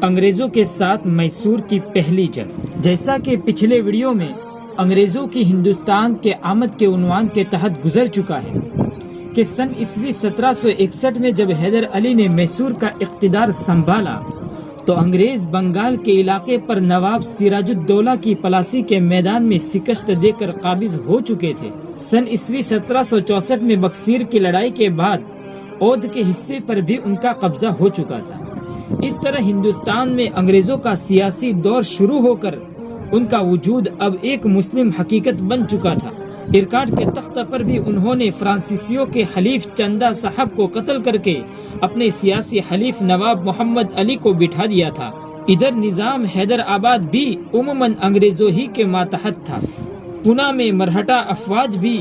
انگریزوں کے ساتھ میسور کی پہلی جنگ۔ جیسا کہ پچھلے ویڈیو میں انگریزوں کی ہندوستان کے آمد کے عنوان کے تحت گزر چکا ہے کہ سن عیسوی 1761 میں جب حیدر علی نے میسور کا اقتدار سنبھالا تو انگریز بنگال کے علاقے پر نواب سراج الدولہ کی پلاسی کے میدان میں شکست دے کر قابض ہو چکے تھے۔ سن عیسوی 1764 میں بکسیر کی لڑائی کے بعد اودھ کے حصے پر بھی ان کا قبضہ ہو چکا تھا۔ اس طرح ہندوستان میں انگریزوں کا سیاسی دور شروع ہو کر ان کا وجود اب ایک مسلم حقیقت بن چکا تھا۔ ارکاٹ کے تخت پر بھی انہوں نے فرانسیسیوں کے حلیف چندہ صاحب کو قتل کر کے اپنے سیاسی حلیف نواب محمد علی کو بٹھا دیا تھا۔ ادھر نظام حیدر آباد بھی عموماً انگریزوں ہی کے ماتحت تھا۔ پونا میں مرہٹا افواج بھی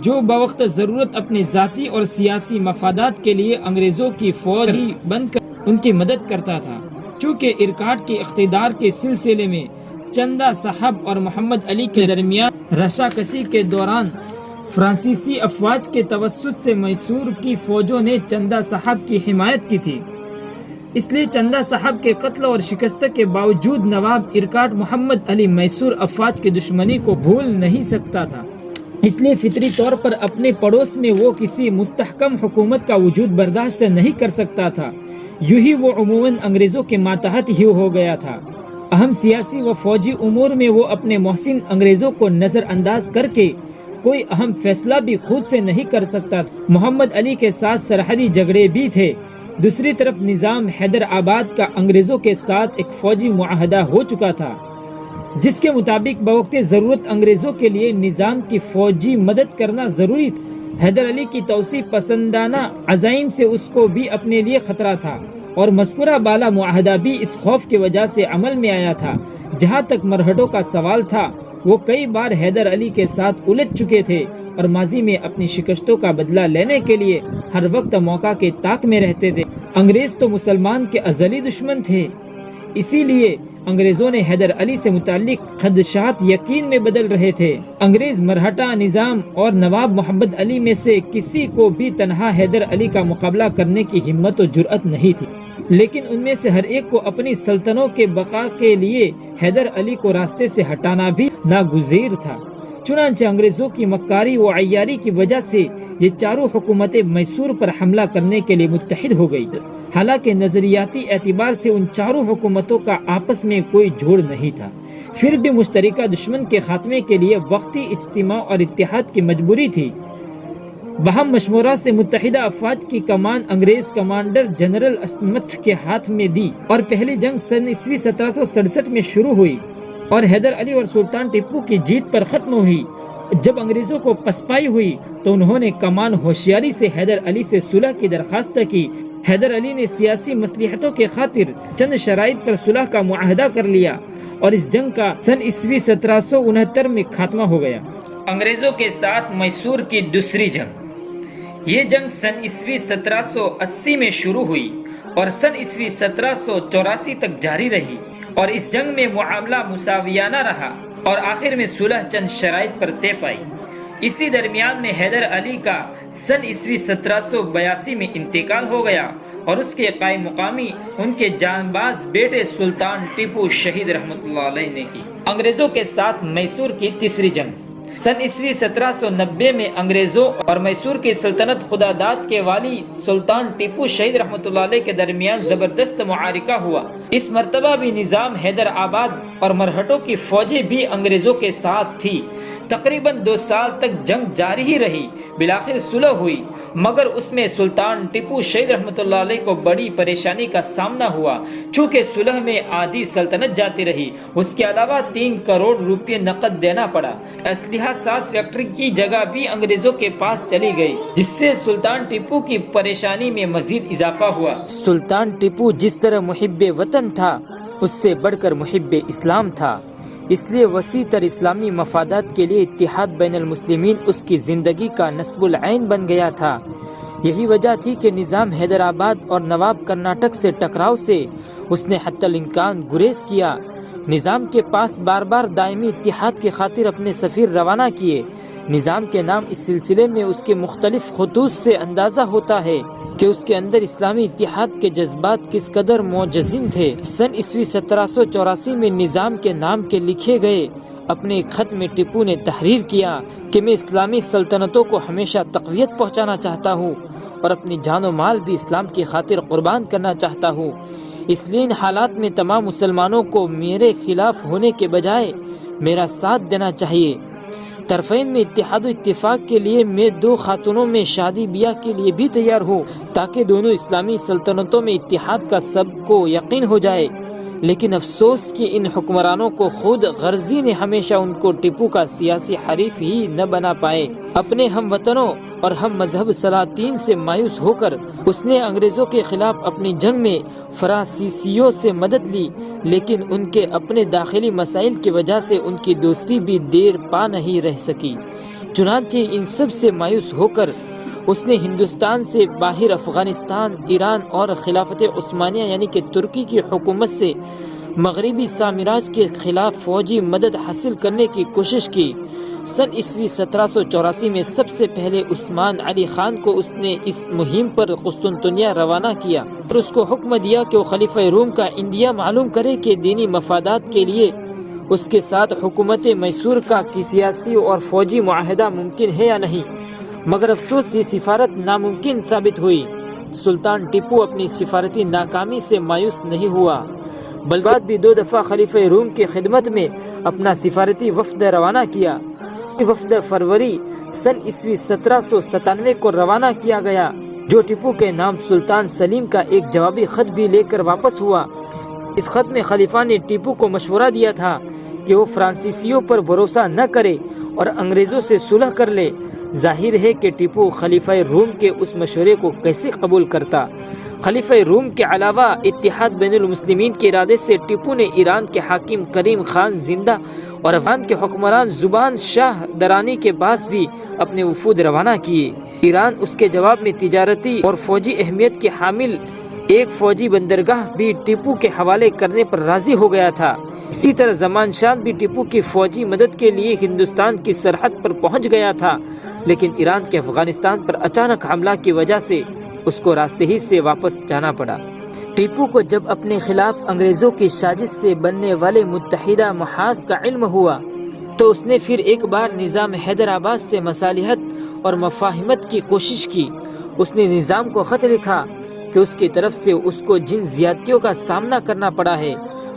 جو بوقت ضرورت اپنے ذاتی اور سیاسی مفادات کے لیے انگریزوں کی فوجی بن کر ان کی مدد کرتا تھا۔ چونکہ ارکاٹ کے اقتدار کے سلسلے میں چندہ صاحب اور محمد علی کے درمیان رشاکشی کے دوران فرانسیسی افواج کے توسط سے میسور کی فوجوں نے چندہ صاحب کی حمایت کی تھی، اس لیے چندہ صاحب کے قتل اور شکست کے باوجود نواب ارکاٹ محمد علی میسور افواج کی دشمنی کو بھول نہیں سکتا تھا۔ اس لیے فطری طور پر اپنے پڑوس میں وہ کسی مستحکم حکومت کا وجود برداشت نہیں کر سکتا تھا۔ یوں ہی وہ عموماً انگریزوں کے ماتحت ہی ہو گیا تھا۔ اہم سیاسی و فوجی امور میں وہ اپنے محسن انگریزوں کو نظر انداز کر کے کوئی اہم فیصلہ بھی خود سے نہیں کر سکتا تھا۔ محمد علی کے ساتھ سرحدی جھگڑے بھی تھے۔ دوسری طرف نظام حیدر آباد کا انگریزوں کے ساتھ ایک فوجی معاہدہ ہو چکا تھا جس کے مطابق بوقت ضرورت انگریزوں کے لیے نظام کی فوجی مدد کرنا ضروری تھا۔ حیدر علی کی توسیع پسندانہ عزائم سے اس کو بھی اپنے لیے خطرہ تھا اور مذکورہ بالا معاہدہ بھی اس خوف کی وجہ سے عمل میں آیا تھا۔ جہاں تک مرہٹوں کا سوال تھا، وہ کئی بار حیدر علی کے ساتھ الجھ چکے تھے اور ماضی میں اپنی شکستوں کا بدلہ لینے کے لیے ہر وقت موقع کے طاق میں رہتے تھے۔ انگریز تو مسلمان کے ازلی دشمن تھے، اسی لیے انگریزوں نے حیدر علی سے متعلق خدشات یقین میں بدل رہے تھے۔ انگریز مرہٹا نظام اور نواب محمد علی میں سے کسی کو بھی تنہا حیدر علی کا مقابلہ کرنے کی ہمت و جرأت نہیں تھی، لیکن ان میں سے ہر ایک کو اپنی سلطنتوں کے بقا کے لیے حیدر علی کو راستے سے ہٹانا بھی ناگزیر تھا۔ چنانچہ انگریزوں کی مکاری و عیاری کی وجہ سے یہ چاروں حکومتیں میسور پر حملہ کرنے کے لیے متحد ہو گئی۔ حالانکہ نظریاتی اعتبار سے ان چاروں حکومتوں کا آپس میں کوئی جوڑ نہیں تھا، پھر بھی مشترکہ دشمن کے خاتمے کے لیے وقتی اجتماع اور اتحاد کی مجبوری تھی۔ باہم مشورہ سے متحدہ افواج کی کمان انگریز کمانڈر جنرل اسمتھ کے ہاتھ میں دی اور پہلی جنگ سن عیسوی 1767 میں شروع ہوئی اور حیدر علی اور سلطان ٹیپو کی جیت پر ختم ہوئی۔ جب انگریزوں کو پسپائی ہوئی تو انہوں نے کمان ہوشیاری سے حیدر علی سے صلح کی درخواست کی۔ حیدر علی نے سیاسی مصلحتوں کے خاطر چند شرائط پر صلح کا معاہدہ کر لیا اور اس جنگ کا سن عیسوی 1769 میں خاتمہ ہو گیا۔ انگریزوں کے ساتھ میسور کی دوسری جنگ۔ یہ جنگ سن عیسوی 1780 میں شروع ہوئی اور سن عیسوی 1784 تک جاری رہی، اور اس جنگ میں معاملہ مساویانہ رہا اور آخر میں صلح چند شرائط پر طے پائی۔ اسی درمیان میں حیدر علی کا سن عیسوی 1782 میں انتقال ہو گیا اور اس کے قائم مقامی ان کے جانباز بیٹے سلطان ٹیپو شہید رحمۃ اللہ علیہ نے کی۔ انگریزوں کے ساتھ میسور کی تیسری جنگ۔ سن عیسوی 1790 میں انگریزوں اور میسور کی سلطنت خدا داد کے والی سلطان ٹیپو شہید رحمۃ اللہ علیہ کے درمیان زبردست معرکہ ہوا۔ اس مرتبہ بھی نظام حیدر آباد اور مرہٹوں کی فوجیں بھی انگریزوں کے ساتھ تھی۔ تقریباً 2 سال تک جنگ جاری ہی رہی۔ بالآخر صلح ہوئی، مگر اس میں سلطان ٹیپو شہید رحمۃ اللہ علیہ کو بڑی پریشانی کا سامنا ہوا، چونکہ صلح میں آدھی سلطنت جاتی رہی۔ اس کے علاوہ 3 کروڑ روپے نقد دینا پڑا۔ اسلحہ ساز فیکٹری کی جگہ بھی انگریزوں کے پاس چلی گئی، جس سے سلطان ٹیپو کی پریشانی میں مزید اضافہ ہوا۔ سلطان ٹیپو جس طرح محب وطن تھا، اس سے بڑھ کر محب اسلام تھا، اس لیے وسیع تر اسلامی مفادات کے لیے اتحاد بین المسلمین اس کی زندگی کا نصب العین بن گیا تھا۔ یہی وجہ تھی کہ نظام حیدر آباد اور نواب کرناٹک سے ٹکراؤ سے اس نے حتی الامکان گریز کیا۔ نظام کے پاس بار بار دائمی اتحاد کی خاطر اپنے سفیر روانہ کیے، نظام کے نام اس سلسلے میں اس کے مختلف خطوط سے اندازہ ہوتا ہے کہ اس کے اندر اسلامی اتحاد کے جذبات کس قدر موجزن تھے۔ سن عیسوی 1784 میں نظام کے نام کے لکھے گئے اپنے ایک خط میں ٹیپو نے تحریر کیا کہ میں اسلامی سلطنتوں کو ہمیشہ تقویت پہنچانا چاہتا ہوں اور اپنی جان و مال بھی اسلام کی خاطر قربان کرنا چاہتا ہوں، اس لیے ان حالات میں تمام مسلمانوں کو میرے خلاف ہونے کے بجائے میرا ساتھ دینا چاہیے۔ طرفین میں اتحاد و اتفاق کے لیے میں 2 خاتونوں میں شادی بیاہ کے لیے بھی تیار ہوں تاکہ دونوں اسلامی سلطنتوں میں اتحاد کا سب کو یقین ہو جائے، لیکن افسوس کہ ان حکمرانوں کو خود غرضی نے ہمیشہ ان کو ٹیپو کا سیاسی حریف ہی نہ بنا پائے۔ اپنے ہم وطنوں اور ہم مذہب سلاطین سے مایوس ہو کر اس نے انگریزوں کے خلاف اپنی جنگ میں فرانسیسیوں سے مدد لی، لیکن ان کے اپنے داخلی مسائل کی وجہ سے ان کی دوستی بھی دیر پا نہیں رہ سکی۔ چنانچہ ان سب سے مایوس ہو کر اس نے ہندوستان سے باہر افغانستان، ایران اور خلافت عثمانیہ یعنی کہ ترکی کی حکومت سے مغربی سامراج کے خلاف فوجی مدد حاصل کرنے کی کوشش کی۔ سن عیسوی 1784 میں سب سے پہلے عثمان علی خان کو اس نے اس مہم پر قسطنطنیہ روانہ کیا اور اس کو حکم دیا کہ وہ خلیفہ روم کا انڈیا معلوم کرے کہ دینی مفادات کے لیے اس کے ساتھ حکومت میسور کا سیاسی اور فوجی معاہدہ ممکن ہے یا نہیں، مگر افسوس یہ سفارت ناممکن ثابت ہوئی۔ سلطان ٹیپو اپنی سفارتی ناکامی سے مایوس نہیں ہوا، بلکہ بعد بھی 2 دفعہ خلیفہ روم کی خدمت میں اپنا سفارتی وفد روانہ کیا۔ وفد فروری سن عیسوی 1797 کو روانہ کیا گیا، جو ٹیپو کے نام سلطان سلیم کا ایک جوابی خط بھی لے کر واپس ہوا۔ اس خط میں خلیفہ نے ٹیپو کو مشورہ دیا تھا کہ وہ فرانسیسیوں پر بھروسہ نہ کرے اور انگریزوں سے صلح کر لے۔ ظاہر ہے کہ ٹیپو خلیفہ روم کے اس مشورے کو کیسے قبول کرتا۔ خلیفہ روم کے علاوہ اتحاد بین المسلمین کے ارادے سے ٹیپو نے ایران کے حاکم کریم خان زندہ اور افغان کے حکمران زبان شاہ درانی کے پاس بھی اپنے وفود روانہ کیے۔ ایران اس کے جواب میں تجارتی اور فوجی اہمیت کے حامل ایک فوجی بندرگاہ بھی ٹیپو کے حوالے کرنے پر راضی ہو گیا تھا۔ اسی طرح زمان شاہ بھی ٹیپو کی فوجی مدد کے لیے ہندوستان کی سرحد پر پہنچ گیا تھا، لیکن ایران کے افغانستان پر اچانک حملہ کی وجہ سے اس کو راستے ہی سے واپس جانا پڑا۔ ٹیپو کو جب اپنے خلاف انگریزوں کی سازش سے بننے والے متحدہ محاذ کا علم ہوا تو اس نے پھر ایک بار نظام حیدرآباد سے مصالحت اور مفاہمت کی کوشش کی۔ اس نے نظام کو خط لکھا کہ اس کی طرف سے اس کو جن زیادتیوں کا سامنا کرنا پڑا ہے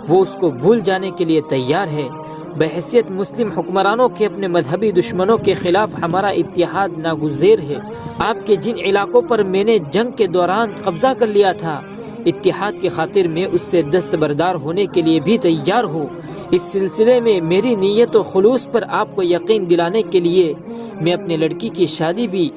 وہ اس کو بھول جانے کے لیے تیار ہے۔ بحیثیت مسلم حکمرانوں کے اپنے مذہبی دشمنوں کے خلاف ہمارا اتحاد ناگزیر ہے۔ آپ کے جن علاقوں پر میں نے جنگ کے دوران قبضہ کر لیا تھا، اتحاد کی خاطر میں اس سے دستبردار ہونے کے لیے بھی تیار ہوں۔ اس سلسلے میں میری نیت و خلوص پر آپ کو یقین دلانے کے لیے میں اپنے لڑکے کی شادی بھی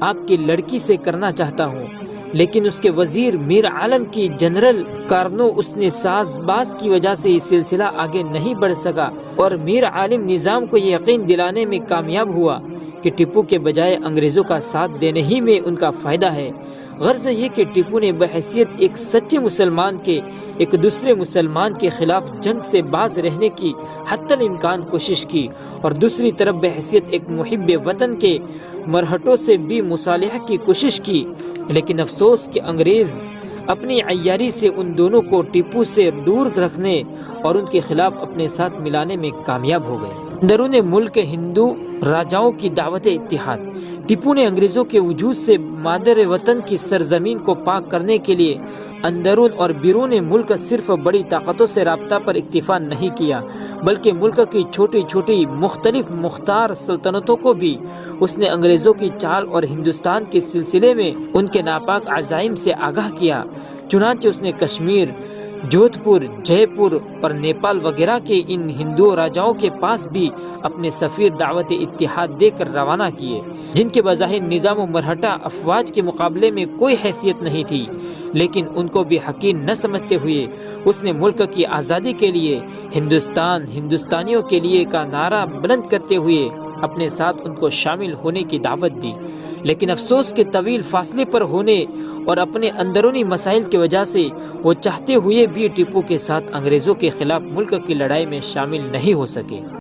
آپ کی لڑکی سے کرنا چاہتا ہوں، لیکن اس کے وزیر میر عالم کی جنرل کارنو اس نے ساز باز کی وجہ سے یہ سلسلہ آگے نہیں بڑھ سکا، اور میر عالم نظام کو یہ یقین دلانے میں کامیاب ہوا کہ ٹیپو کے بجائے انگریزوں کا ساتھ دینے ہی میں ان کا فائدہ ہے۔ غرض یہ کہ ٹیپو نے بحیثیت ایک سچے مسلمان کے ایک دوسرے مسلمان کے خلاف جنگ سے باز رہنے کی حتی الامکان کوشش کی، اور دوسری طرف بحیثیت ایک محب وطن کے مرہٹوں سے بھی مصالحہ کی کوشش کی، لیکن افسوس کہ انگریز اپنی عیاری سے ان دونوں کو ٹیپو سے دور رکھنے اور ان کے خلاف اپنے ساتھ ملانے میں کامیاب ہو گئے۔ اندرون ملک ہندو راجاؤں کی دعوت اتحاد۔ ٹیپو نے انگریزوں کے وجود سے مادر وطن کی سرزمین کو پاک کرنے کے لیے اندرون اور بیرون ملک صرف بڑی طاقتوں سے رابطہ پر اکتفا نہیں کیا، بلکہ ملک کی چھوٹی چھوٹی مختلف مختار سلطنتوں کو بھی اس نے انگریزوں کی چال اور ہندوستان کے سلسلے میں ان کے ناپاک عزائم سے آگاہ کیا۔ چنانچہ اس نے کشمیر، جودھ پور، جے پور اور نیپال وغیرہ کے ان ہندو راجاؤں کے پاس بھی اپنے سفیر دعوت اتحاد دے کر روانہ کیے، جن کے بظاہر نظام و مرہٹہ افواج کے مقابلے میں کوئی حیثیت نہیں تھی، لیکن ان کو بھی حقیر نہ سمجھتے ہوئے اس نے ملک کی آزادی کے لیے ہندوستان ہندوستانیوں کے لیے کا نعرہ بلند کرتے ہوئے اپنے ساتھ ان کو شامل ہونے کی دعوت دی۔ لیکن افسوس کے طویل فاصلے پر ہونے اور اپنے اندرونی مسائل کی وجہ سے وہ چاہتے ہوئے بھی ٹیپو کے ساتھ انگریزوں کے خلاف ملک کی لڑائی میں شامل نہیں ہو سکے۔